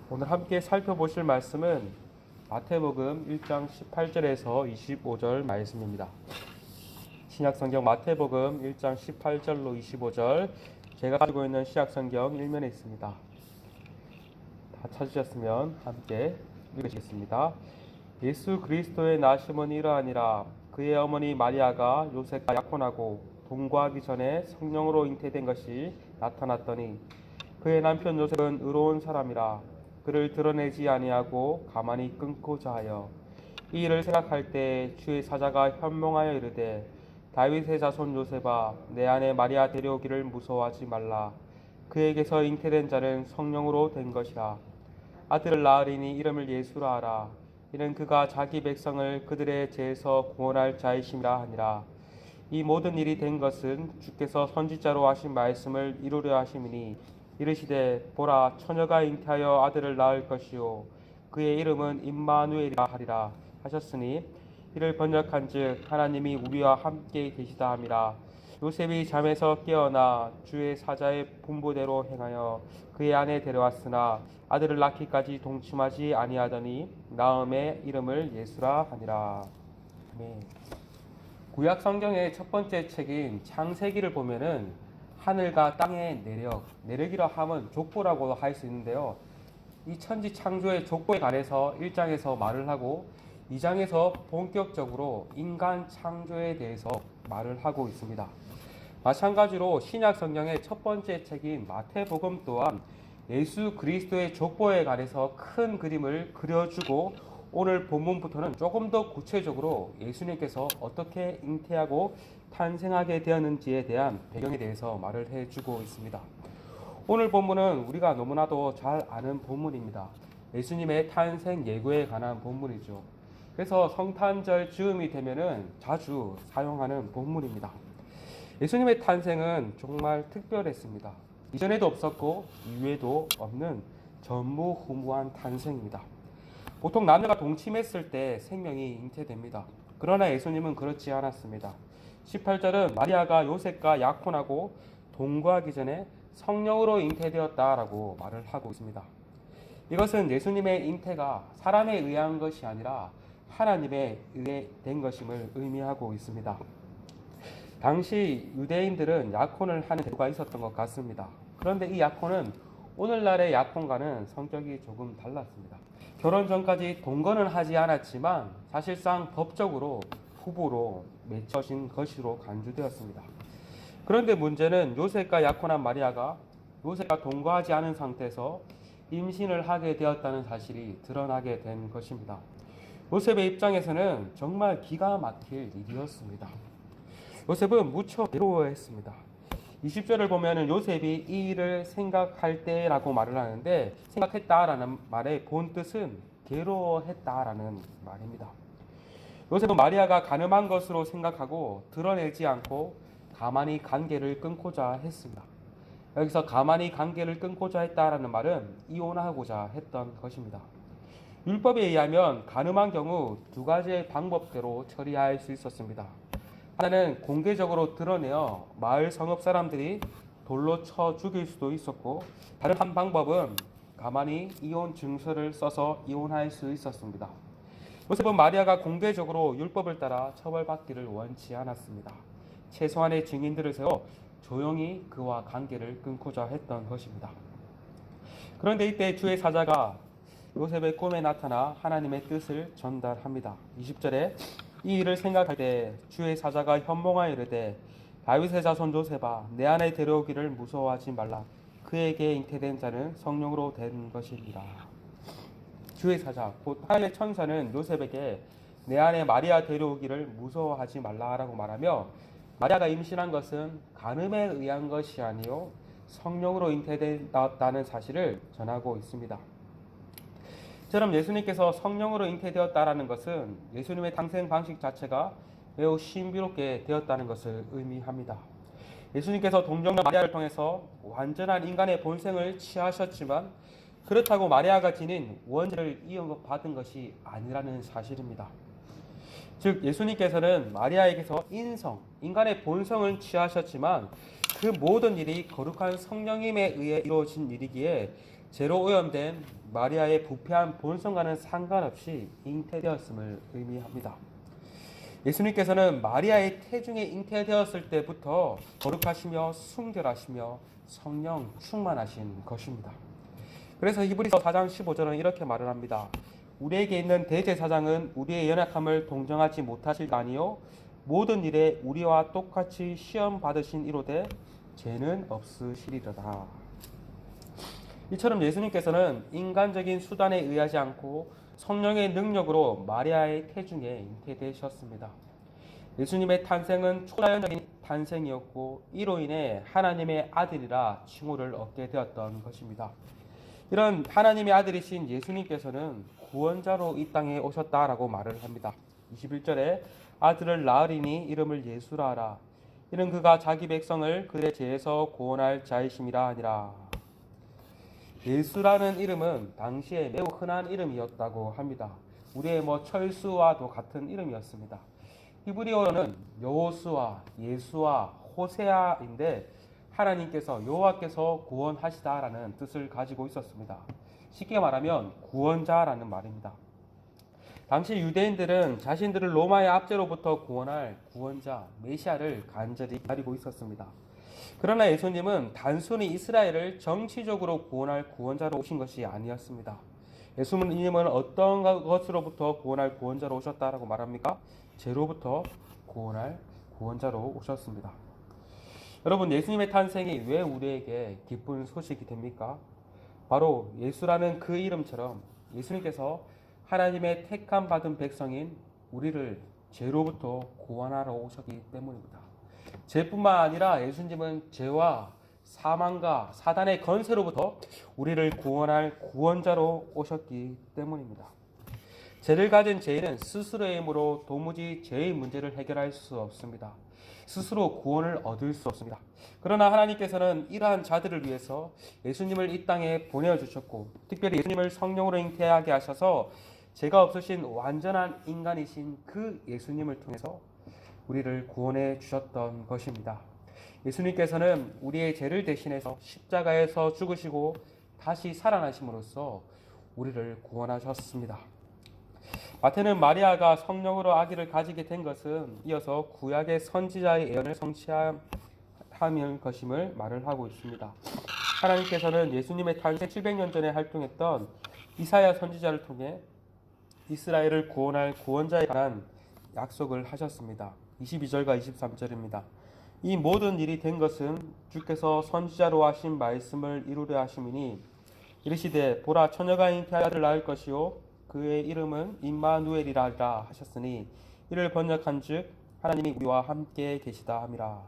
오늘 함께 살펴보실 말씀은 마태복음 1장 18절에서 25절 말씀입니다. 신약성경 마태복음 1장 18절로 25절, 제가 가지고 있는 신약성경 1면에 있습니다. 다 찾으셨으면 함께 읽으시겠습니다. 예수 그리스도의 나심은 이러하니라. 그의 어머니 마리아가 요셉과 약혼하고 동거하기 전에 성령으로 잉태된 것이 나타났더니 그의 남편 요셉은 의로운 사람이라 그를 드러내지 아니하고 가만히 끊고자 하여 이 일을 생각할 때 주의 사자가 현몽하여 이르되 다윗의 자손 요셉아, 내 아내 마리아 데려오기를 무서워하지 말라. 그에게서 잉태된 자는 성령으로 된 것이라. 아들을 낳으리니 이름을 예수라 하라. 이는 그가 자기 백성을 그들의 죄에서 구원할 자이심이라 하니라. 이 모든 일이 된 것은 주께서 선지자로 하신 말씀을 이루려 하심이니 이르시되 보라, 처녀가 잉태하여 아들을 낳을 것이요 그의 이름은 임마누엘이라 하리라 하셨으니 이를 번역한즉 하나님이 우리와 함께 계시다 함이라. 요셉이 잠에서 깨어나 주의 사자의 분부대로 행하여 그의 아내 데려왔으나 아들을 낳기까지 동침하지 아니하더니 나음의 이름을 예수라 하니라. 아멘. 구약 성경의 첫 번째 책인 창세기를 보면은 하늘과 땅의 내력이라 하면 족보라고 할 수 있는데요. 이 천지 창조의 족보에 관해서 1장에서 말을 하고 2장에서 본격적으로 인간 창조에 대해서 말을 하고 있습니다. 마찬가지로 신약 성경의 첫 번째 책인 마태복음 또한 예수 그리스도의 족보에 관해서 큰 그림을 그려주고 오늘 본문부터는 조금 더 구체적으로 예수님께서 어떻게 잉태하고 탄생하게 되었는지에 대한 배경에 대해서 말을 해주고 있습니다. 오늘 본문은 우리가 너무나도 잘 아는 본문입니다. 예수님의 탄생 예고에 관한 본문이죠. 그래서 성탄절 즈음이 되면은 자주 사용하는 본문입니다. 예수님의 탄생은 정말 특별했습니다. 이전에도 없었고 이후에도 없는 전무후무한 탄생입니다. 보통 남녀가 동침했을 때 생명이 잉태됩니다. 그러나 예수님은 그렇지 않았습니다. 18절은 마리아가 요셉과 약혼하고 동거하기 전에 성령으로 잉태되었다라고 말을 하고 있습니다. 이것은 예수님의 잉태가 사람에 의한 것이 아니라 하나님에 의해 된 것임을 의미하고 있습니다. 당시 유대인들은 약혼을 하는 제도가 있었던 것 같습니다. 그런데 이 약혼은 오늘날의 약혼과는 성격이 조금 달랐습니다. 결혼 전까지 동거는 하지 않았지만 사실상 법적으로 후보로 맺혀진 것으로 간주되었습니다. 그런데 문제는 요셉과 약혼한 마리아가 요셉과 동거하지 않은 상태에서 임신을 하게 되었다는 사실이 드러나게 된 것입니다. 요셉의 입장에서는 정말 기가 막힐 일이었습니다. 요셉은 무척 괴로워했습니다. 20절을 보면 요셉이 이 일을 생각할 때라고 말을 하는데 생각했다라는 말의 본 뜻은 괴로워했다라는 말입니다. 요셉은 마리아가 가늠한 것으로 생각하고 드러내지 않고 가만히 관계를 끊고자 했습니다. 여기서 가만히 관계를 끊고자 했다라는 말은 이혼하고자 했던 것입니다. 율법에 의하면 가늠한 경우 두 가지의 방법대로 처리할 수 있었습니다. 하나는 공개적으로 드러내어 마을 성읍 사람들이 돌로 쳐 죽일 수도 있었고, 다른 한 방법은 가만히 이혼 증서를 써서 이혼할 수 있었습니다. 요셉은 마리아가 공개적으로 율법을 따라 처벌받기를 원치 않았습니다. 최소한의 증인들을 세워 조용히 그와 관계를 끊고자 했던 것입니다. 그런데 이때 주의 사자가 요셉의 꿈에 나타나 하나님의 뜻을 전달합니다. 20절에 이 일을 생각할 때 주의 사자가 현몽하여 이르되 다윗의 자손 요셉아, 내 아내 데려오기를 무서워하지 말라. 그에게 잉태된 자는 성령으로 된 것이니라. 주의 사자, 곧 하나님의 천사는 요셉에게 내 아내 마리아 데려오기를 무서워하지 말라라고 말하며 마리아가 임신한 것은 간음에 의한 것이 아니요 성령으로 잉태되었다는 사실을 전하고 있습니다. 처럼 예수님께서 성령으로 잉태되었다라는 것은 예수님의 탄생 방식 자체가 매우 신비롭게 되었다는 것을 의미합니다. 예수님께서 동정녀 마리아를 통해서 완전한 인간의 본성을 취하셨지만 그렇다고 마리아가 지닌 원죄를 이어받은 것이 아니라는 사실입니다. 즉 예수님께서는 마리아에게서 인간의 본성을 취하셨지만 그 모든 일이 거룩한 성령님에 의해 이루어진 일이기에 죄로 오염된 마리아의 부패한 본성과는 상관없이 잉태되었음을 의미합니다. 예수님께서는 마리아의 태중에 잉태되었을 때부터 거룩하시며 순결하시며 성령 충만하신 것입니다. 그래서 히브리서 4장 15절은 이렇게 말을 합니다. 우리에게 있는 대제사장은 우리의 연약함을 동정하지 못하실 가 아니요 모든 일에 우리와 똑같이 시험 받으신 이로되 죄는 없으시리로다. 이처럼 예수님께서는 인간적인 수단에 의하지 않고 성령의 능력으로 마리아의 태중에 잉태되셨습니다. 예수님의 탄생은 초자연적인 탄생이었고 이로 인해 하나님의 아들이라 칭호를 얻게 되었던 것입니다. 이런 하나님의 아들이신 예수님께서는 구원자로 이 땅에 오셨다라고 말을 합니다. 21절에 아들을 낳으리니 이름을 예수라 하라. 이는 그가 자기 백성을 그들의 죄에서 구원할 자이심이라 하니라. 예수라는 이름은 당시에 매우 흔한 이름이었다고 합니다. 우리의 철수와도 같은 이름이었습니다. 히브리어로는 여호수아, 예수아, 호세아인데 하나님께서 여호와께서 구원하시다라는 뜻을 가지고 있었습니다. 쉽게 말하면 구원자라는 말입니다. 당시 유대인들은 자신들을 로마의 압제로부터 구원할 구원자 메시아를 간절히 기다리고 있었습니다. 그러나 예수님은 단순히 이스라엘을 정치적으로 구원할 구원자로 오신 것이 아니었습니다. 예수님은 어떤 것으로부터 구원할 구원자로 오셨다라고 말합니까? 죄로부터 구원할 구원자로 오셨습니다. 여러분, 예수님의 탄생이 왜 우리에게 기쁜 소식이 됩니까? 바로 예수라는 그 이름처럼 예수님께서 하나님의 택함 받은 백성인 우리를 죄로부터 구원하러 오셨기 때문입니다. 죄뿐만 아니라 예수님은 죄와 사망과 사단의 건세로부터 우리를 구원할 구원자로 오셨기 때문입니다. 죄를 가진 죄인은 스스로의 힘으로 도무지 죄의 문제를 해결할 수 없습니다. 스스로 구원을 얻을 수 없습니다. 그러나 하나님께서는 이러한 자들을 위해서 예수님을 이 땅에 보내주셨고 특별히 예수님을 성령으로 잉태하게 하셔서 죄가 없으신 완전한 인간이신 그 예수님을 통해서 우리를 구원해 주셨던 것입니다. 예수님께서는 우리의 죄를 대신해서 십자가에서 죽으시고 다시 살아나심으로써 우리를 구원하셨습니다. 마태는 마리아가 성령으로 아기를 가지게 된 것은 이어서 구약의 선지자의 예언을 성취하는 것임을 말을 하고 있습니다. 하나님께서는 예수님의 탄생 700년 전에 활동했던 이사야 선지자를 통해 이스라엘을 구원할 구원자에 관한 약속을 하셨습니다. 22절과 23절입니다. 이 모든 일이 된 것은 주께서 선지자로 하신 말씀을 이루려 하심이니 이르시되 보라 처녀가 잉태하여 아들을 낳을 것이요 그의 이름은 임마누엘이라 하셨으니 이를 번역한즉 하나님이 우리와 함께 계시다 함이라.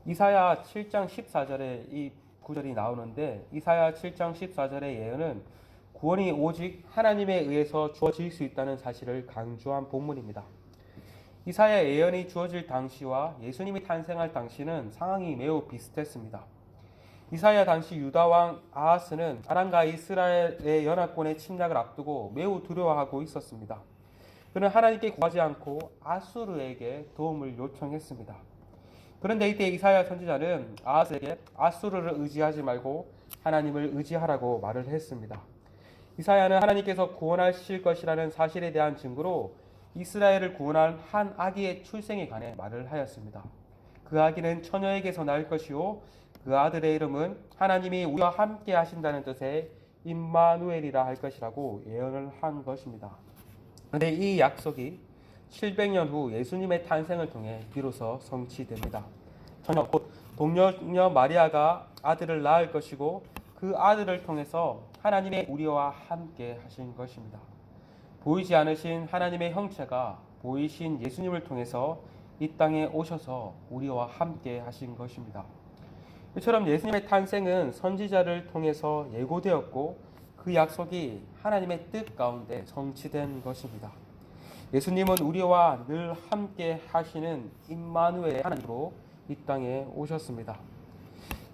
이사야 7장 14절에 이 구절이 나오는데 이사야 7장 14절의 예언은 구원이 오직 하나님에 의해서 주어질 수 있다는 사실을 강조한 본문입니다. 이사야 예언이 주어질 당시와 예수님이 탄생할 당시는 상황이 매우 비슷했습니다. 이사야 당시 유다 왕 아하스는 아람과 이스라엘의 연합군의 침략을 앞두고 매우 두려워하고 있었습니다. 그는 하나님께 구하지 않고 아수르에게 도움을 요청했습니다. 그런데 이때 이사야 선지자는 아하스에게 아수르를 의지하지 말고 하나님을 의지하라고 말을 했습니다. 이사야는 하나님께서 구원하실 것이라는 사실에 대한 증거로 이스라엘을 구원한 한 아기의 출생에 관해 말을 하였습니다. 그 아기는 처녀에게서 날 것이요 그 아들의 이름은 하나님이 우리와 함께 하신다는 뜻의 임마누엘이라 할 것이라고 예언을 한 것입니다. 그런데 이 약속이 700년 후 예수님의 탄생을 통해 비로소 성취됩니다. 처녀 곧 동녀 마리아가 아들을 낳을 것이고 그 아들을 통해서 하나님의 우리와 함께 하신 것입니다. 보이지 않으신 하나님의 형체가 보이신 예수님을 통해서 이 땅에 오셔서 우리와 함께 하신 것입니다. 이처럼 예수님의 탄생은 선지자를 통해서 예고되었고 그 약속이 하나님의 뜻 가운데 성취된 것입니다. 예수님은 우리와 늘 함께 하시는 임마누엘의 하나님으로 이 땅에 오셨습니다.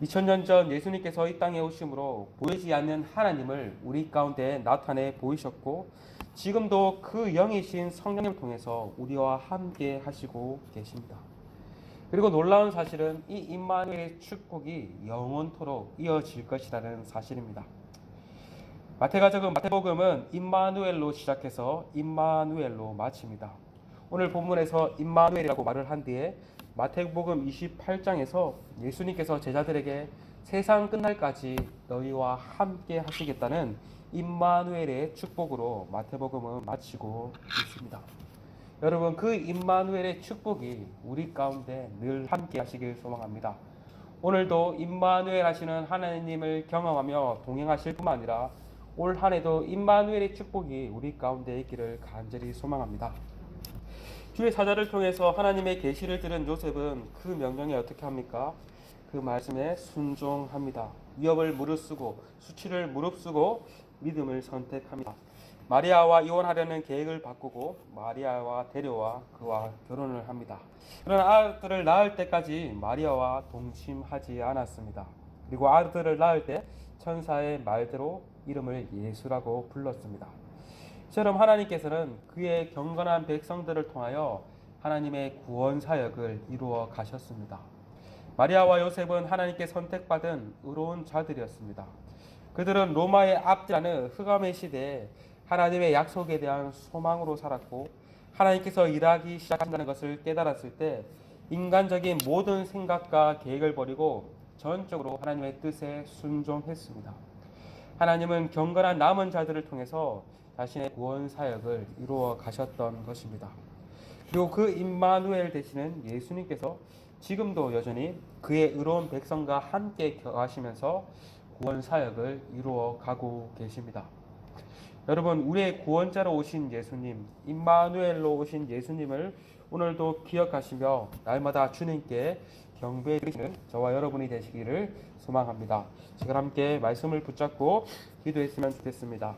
2000년 전 예수님께서 이 땅에 오심으로 보이지 않는 하나님을 우리 가운데 나타내 보이셨고 지금도 그 영이신 성령님을 통해서 우리와 함께 하시고 계십니다. 그리고 놀라운 사실은 이 임마누엘의 축복이 영원토록 이어질 것이라는 사실입니다. 마태복음은 임마누엘로 시작해서 임마누엘로 마칩니다. 오늘 본문에서 임마누엘이라고 말을 한 뒤에 마태복음 28장에서 예수님께서 제자들에게 세상 끝날까지 너희와 함께 하시겠다는 임마누엘의 축복으로 마태복음은 마치고 있습니다. 여러분, 그 임마누엘의 축복이 우리 가운데 늘 함께 하시길 소망합니다. 오늘도 임마누엘 하시는 하나님을 경험하며 동행하실 뿐만 아니라 올 한 해도 임마누엘의 축복이 우리 가운데 있기를 간절히 소망합니다. 주의 사자를 통해서 하나님의 계시를 들은 요셉은 그 명령에 어떻게 합니까? 그 말씀에 순종합니다. 위협을 무릅쓰고 수치를 무릅쓰고 믿음을 선택합니다. 마리아와 이혼하려는 계획을 바꾸고 마리아와 데려와 그와 결혼을 합니다. 그러나 아들을 낳을 때까지 마리아와 동침하지 않았습니다. 그리고 아들을 낳을 때 천사의 말대로 이름을 예수라고 불렀습니다. 이처럼 하나님께서는 그의 경건한 백성들을 통하여 하나님의 구원 사역을 이루어 가셨습니다. 마리아와 요셉은 하나님께 선택받은 의로운 자들이었습니다. 그들은 로마의 압제하는 흑암의 시대에 하나님의 약속에 대한 소망으로 살았고 하나님께서 일하기 시작한다는 것을 깨달았을 때 인간적인 모든 생각과 계획을 버리고 전적으로 하나님의 뜻에 순종했습니다. 하나님은 경건한 남은 자들을 통해서 자신의 구원 사역을 이루어 가셨던 것입니다. 그리고 그 임마누엘 되시는 예수님께서 지금도 여전히 그의 의로운 백성과 함께 거하시면서 구원 사역을 이루어 가고 계십니다. 여러분, 우리의 구원자로 오신 예수님, 임마누엘로 오신 예수님을 오늘도 기억하시며 날마다 주님께 경배해 드리시는 저와 여러분이 되시기를 소망합니다. 지금 함께 말씀을 붙잡고 기도했으면 좋겠습니다.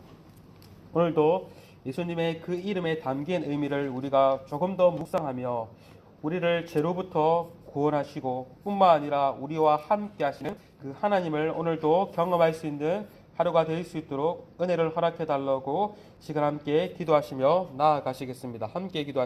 오늘도 예수님의 그 이름에 담긴 의미를 우리가 조금 더 묵상하며 우리를 죄로부터 구원하시고 뿐만 아니라 우리와 함께 하시는 그 하나님을 오늘도 경험할 수 있는 하루가 될 수 있도록 은혜를 허락해 달라고 시간 함께 기도하시며 나아가시겠습니다. 함께 기도하시겠습니다.